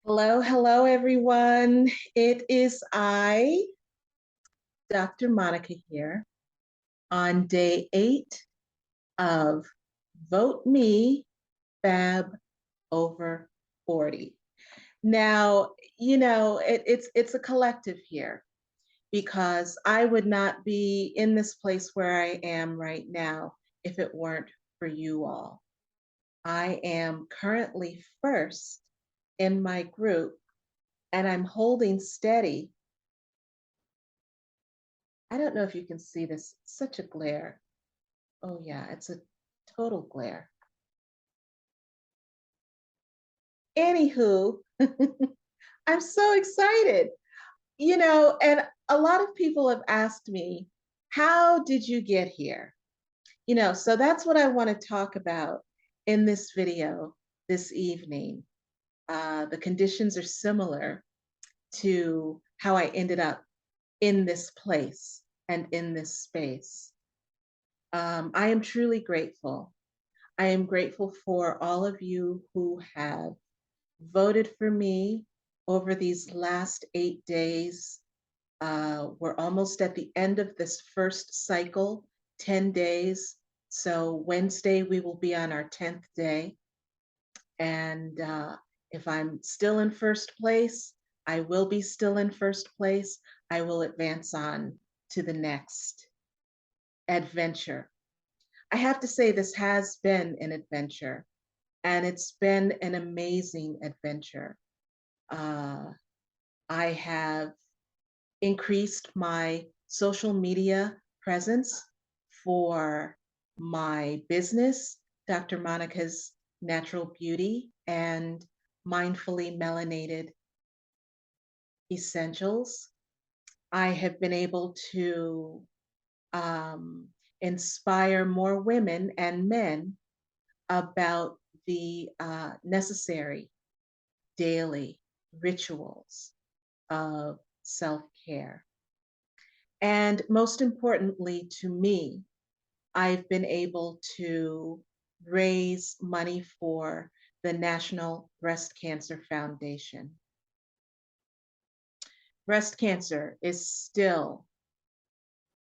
Hello, hello, everyone. It is I, Dr. Monica, here on day 8 of Vote Me Fab Over 40. Now, it's a collective here because I would not be in this place where I am right now if it weren't for you all. I am currently first in my group and I'm holding steady. I don't know if you can see this, such a glare. Oh yeah, it's a total glare. Anywho, I'm so excited. And a lot of people have asked me, how did you get here? So that's what I want to talk about in this video this evening. The conditions are similar to how I ended up in this place and in this space. I am truly grateful. I am grateful for all of you who have voted for me over these last 8 days. We're almost at the end of this first cycle, 10 days. So Wednesday, we will be on our 10th day. And if I'm still in first place, I will be still in first place. I will advance on to the next adventure. I have to say, this has been an adventure, and it's been an amazing adventure. I have increased my social media presence for my business, Dr. Monica's Natural Beauty and Mindfully Melanated Essentials. I have been able to inspire more women and men about the necessary daily rituals of self-care. And most importantly to me, I've been able to raise money for the National Breast Cancer Foundation. Breast cancer is still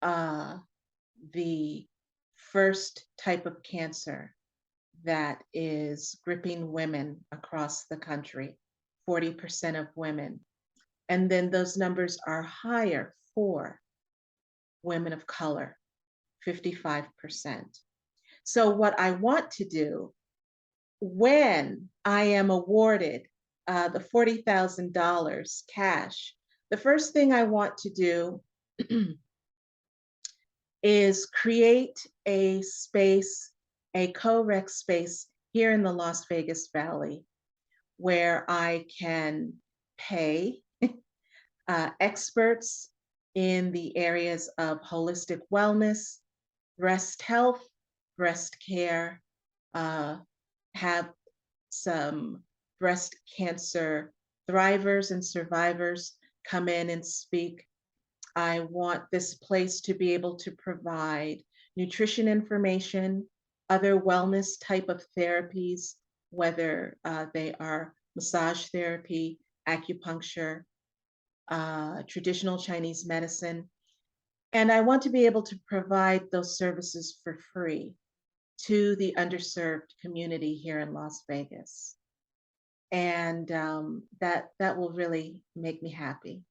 the first type of cancer that is gripping women across the country, 40% of women. And then those numbers are higher for women of color, 55%. So what I want to do when I am awarded the $40,000 cash, the first thing I want to do is create a space, a co-rec space here in the Las Vegas Valley where I can pay experts in the areas of holistic wellness, breast health, breast care, have some breast cancer thrivers and survivors come in and speak. I want this place to be able to provide nutrition information, other wellness type of therapies, whether they are massage therapy, acupuncture, traditional Chinese medicine. And I want to be able to provide those services for free to the underserved community here in Las Vegas. And that will really make me happy.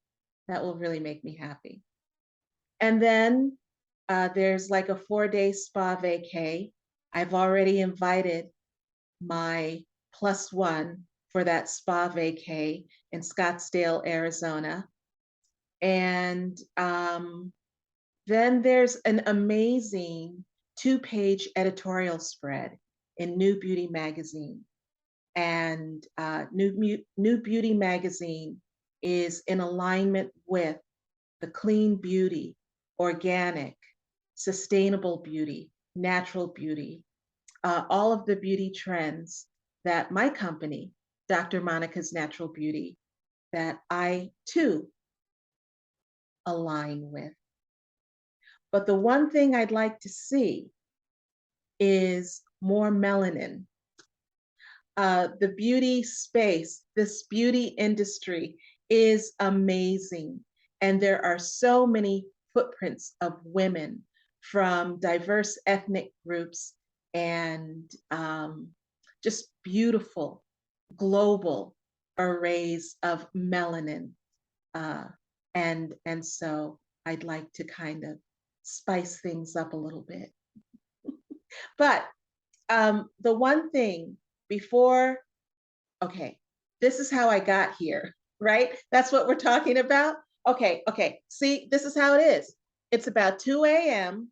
That will really make me happy. And then there's like a 4-day spa vacay. I've already invited my +1 for that spa vacay in Scottsdale, Arizona. And then there's an amazing 2-page editorial spread in New Beauty magazine. And New Beauty magazine is in alignment with the clean beauty, organic, sustainable beauty, natural beauty, all of the beauty trends that my company, Dr. Monica's Natural Beauty, that I too align with. But the one thing I'd like to see is more melanin. The beauty space, this beauty industry is amazing. And there are so many footprints of women from diverse ethnic groups and just beautiful global arrays of melanin. Uh, and so I'd like to kind of spice things up a little bit. But the one thing before, okay, this is how I got here, right? That's what we're talking about. Okay. See, this is how it is. It's about 2 a.m.,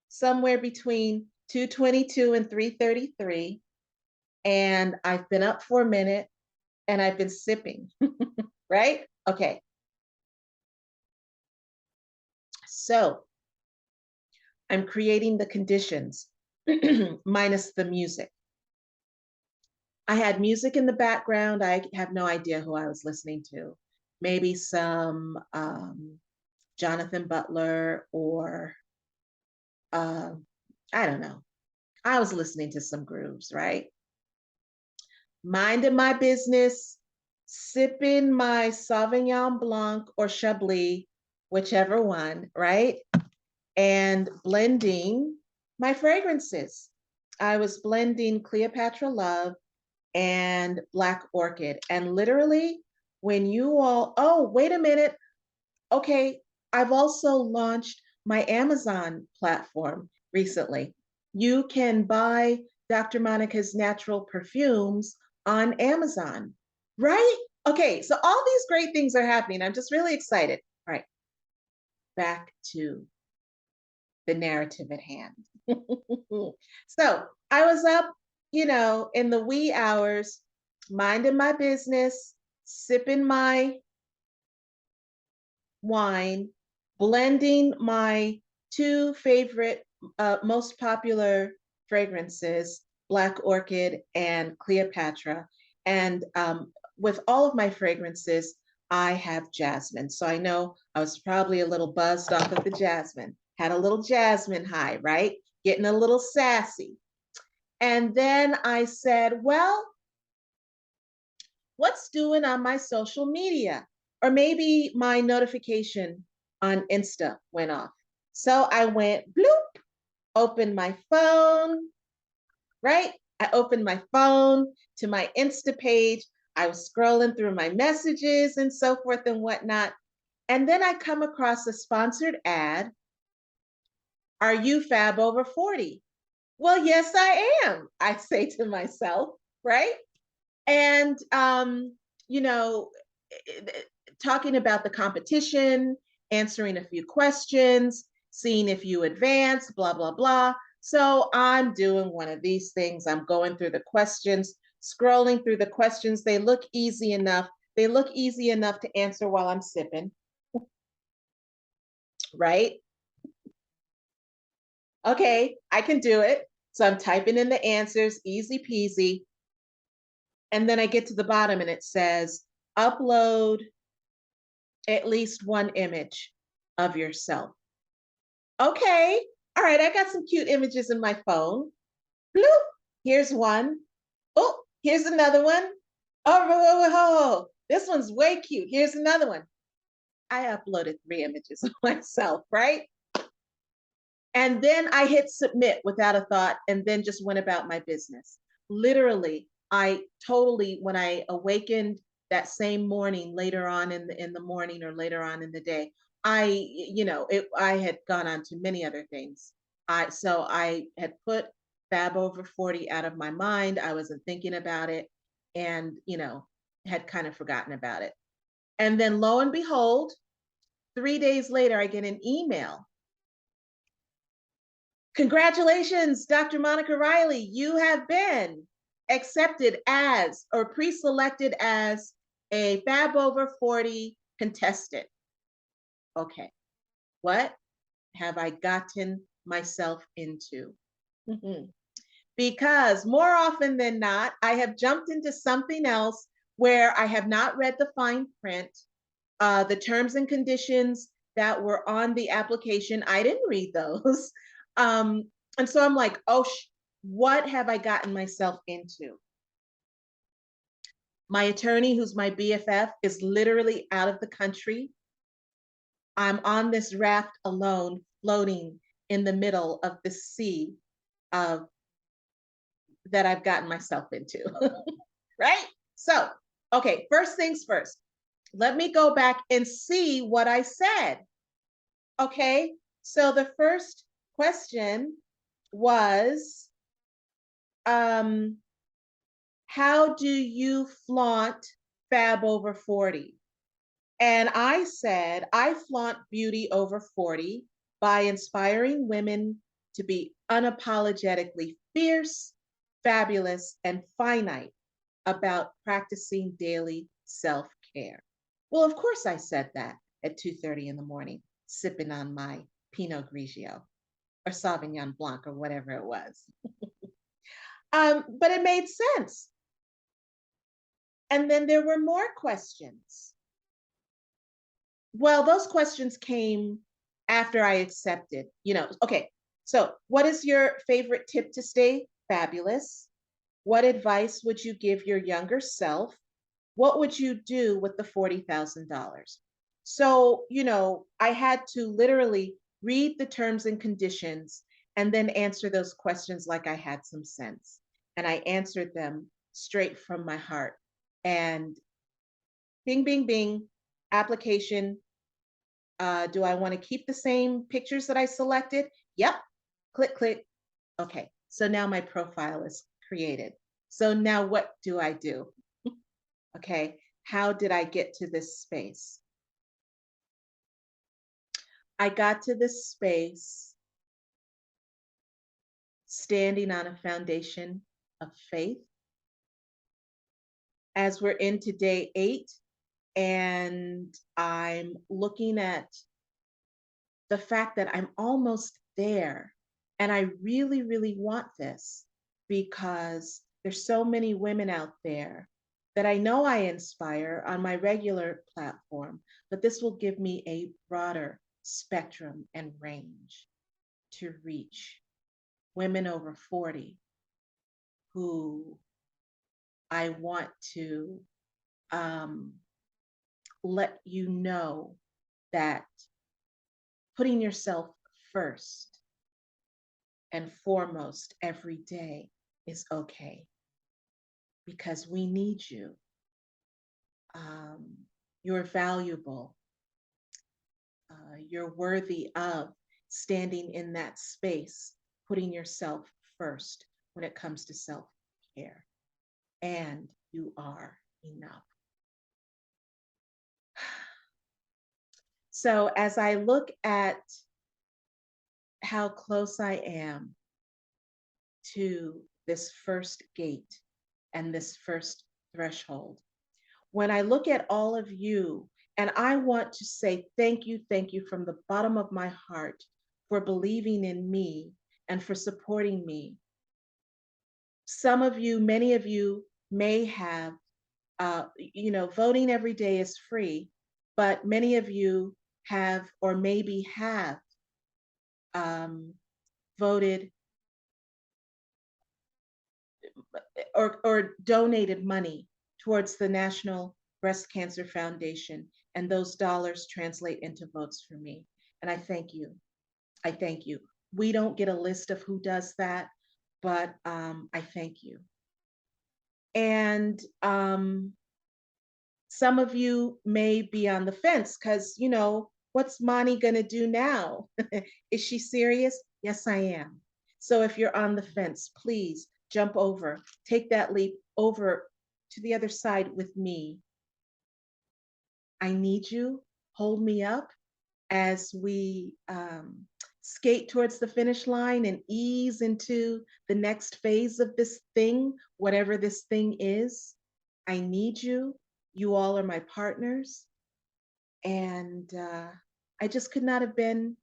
somewhere between 2:22 and 3:33. And I've been up for a minute and I've been sipping, right? Okay. So I'm creating the conditions minus the music. I had music in the background. I have no idea who I was listening to. Maybe some Jonathan Butler or uh, I don't know. I was listening to some grooves, right? Minding my business, sipping my Sauvignon Blanc or Chablis, whichever one, right? And blending my fragrances. I was blending Cleopatra Love and Black Orchid. And literally, when you all, oh, wait a minute. Okay, I've also launched my Amazon platform recently. You can buy Dr. Monica's natural perfumes on Amazon, right? Okay, so all these great things are happening. I'm just really excited. All right, back to the narrative at hand. So I was up, in the wee hours, minding my business, sipping my wine, blending my two favorite, most popular fragrances, Black Orchid and Cleopatra. And with all of my fragrances, I have jasmine. So I know I was probably a little buzzed off of the jasmine, had a little jasmine high, right? Getting a little sassy. And then I said, well, what's doing on my social media? Or maybe my notification on Insta went off. So I went bloop, opened my phone, right? I opened my phone to my Insta page. I was scrolling through my messages and so forth and whatnot. And then I come across a sponsored ad. Are you fab over 40? Well, yes, I am, I say to myself, right? And you know, talking about the competition, answering a few questions, seeing if you advance, blah blah blah. So I'm doing one of these things. I'm going through the questions, scrolling through the questions. They look easy enough. They look easy enough to answer while I'm sipping, right? Okay, I can do it. So I'm typing in the answers, easy peasy. And then I get to the bottom and it says, upload at least one image of yourself. Okay, all right, I got some cute images in my phone. Bloop, here's one. Oh, here's another one. Oh, whoa, whoa, whoa. This one's way cute. Here's another one. I uploaded 3 images of myself, right? And then I hit submit without a thought and then just went about my business. Literally, I totally, when I awakened that same morning, later on in the morning or later on in the day, I had gone on to many other things. I had put Fab over 40 out of my mind. I wasn't thinking about it and, had kind of forgotten about it. And then lo and behold, 3 days later, I get an email. Congratulations, Dr. Monica Riley. You have been accepted as or pre-selected as a Fab Over 40 contestant. Okay, what have I gotten myself into? Because more often than not, I have jumped into something else where I have not read the fine print, the terms and conditions that were on the application. I didn't read those. And so I'm like, oh, what have I gotten myself into? My attorney, who's my BFF, is literally out of the country. I'm on this raft alone, floating in the middle of the sea of that I've gotten myself into. Right? So, okay, first things first. Let me go back and see what I said. Okay, so the first question was, um, how do you flaunt fab over 40? And I said, I flaunt beauty over 40 by inspiring women to be unapologetically fierce, fabulous, and finite about practicing daily self care. Well, of course, I said that at 2:30 in the morning, sipping on my Pinot Grigio or Sauvignon Blanc or whatever it was. But it made sense. And then there were more questions. Well, those questions came after I accepted, okay. So, what is your favorite tip to stay fabulous? What advice would you give your younger self? What would you do with the $40,000? So, I had to literally read the terms and conditions and then answer those questions like I had some sense. And I answered them straight from my heart. And bing, bing, bing, application. Do I want to keep the same pictures that I selected? Yep. Click, click. Okay. So now my profile is created. So now what do I do? Okay. How did I get to this space? I got to this space standing on a foundation of faith. As we're into day 8, and I'm looking at the fact that I'm almost there. And I really, really want this because there's so many women out there that I know I inspire on my regular platform, but this will give me a broader spectrum and range to reach women over 40 who I want to um, let you know that putting yourself first and foremost every day is okay because we need you. Um, you're valuable. You're worthy of standing in that space, putting yourself first when it comes to self care. And you are enough. So, as I look at how close I am to this first gate and this first threshold, when I look at all of you, and I want to say thank you from the bottom of my heart for believing in me and for supporting me. Some of you, many of you may have, voting every day is free, but many of you have or maybe have um, voted or donated money towards the National Breast Cancer Foundation, and those dollars translate into votes for me. And I thank you. I thank you. We don't get a list of who does that, but I thank you. And some of you may be on the fence because, what's Monty going to do now? Is she serious? Yes, I am. So if you're on the fence, please jump over, take that leap over to the other side with me. I need you. Hold me up as we skate towards the finish line and ease into the next phase of this thing, whatever this thing is. I need you. You all are my partners. And I just could not have been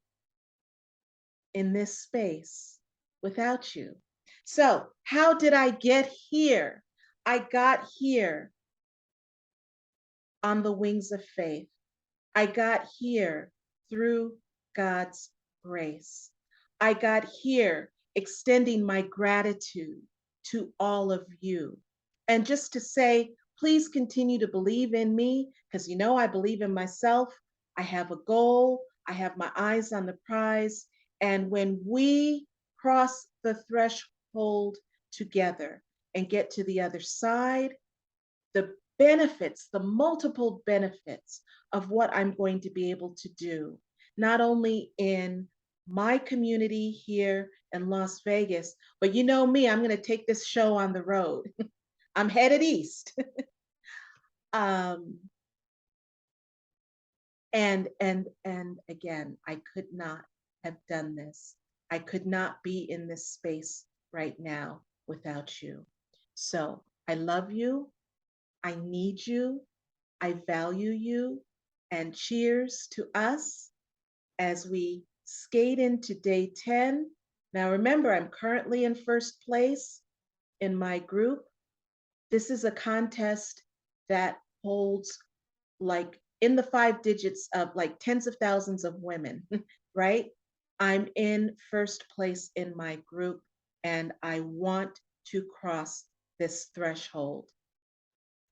in this space without you. So, how did I get here? I got here on the wings of faith. I got here through God's grace. I got here extending my gratitude to all of you. And just to say, Please continue to believe in me because you know I believe in myself. I have a goal, I have my eyes on the prize. And when we cross the threshold together and get to the other side, the benefits, the multiple benefits of what I'm going to be able to do, not only in my community here in Las Vegas, but you know me, I'm going to take this show on the road. I'm headed east. um, and again, I could not have done this. I could not be in this space right now without you. So I love you. I need you. I value you. And cheers to us as we skate into day 10. Now, remember, I'm currently in first place in my group. This is a contest that holds like in the five digits of like tens of thousands of women, right? I'm in first place in my group and I want to cross this threshold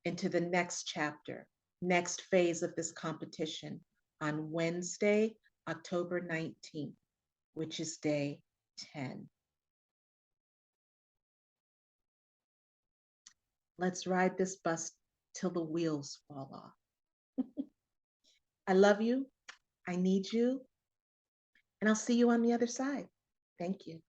into the next chapter, next phase of this competition on Wednesday, October 19th, which is day 10. Let's ride this bus till the wheels fall off. I love you. I need you. And I'll see you on the other side. Thank you.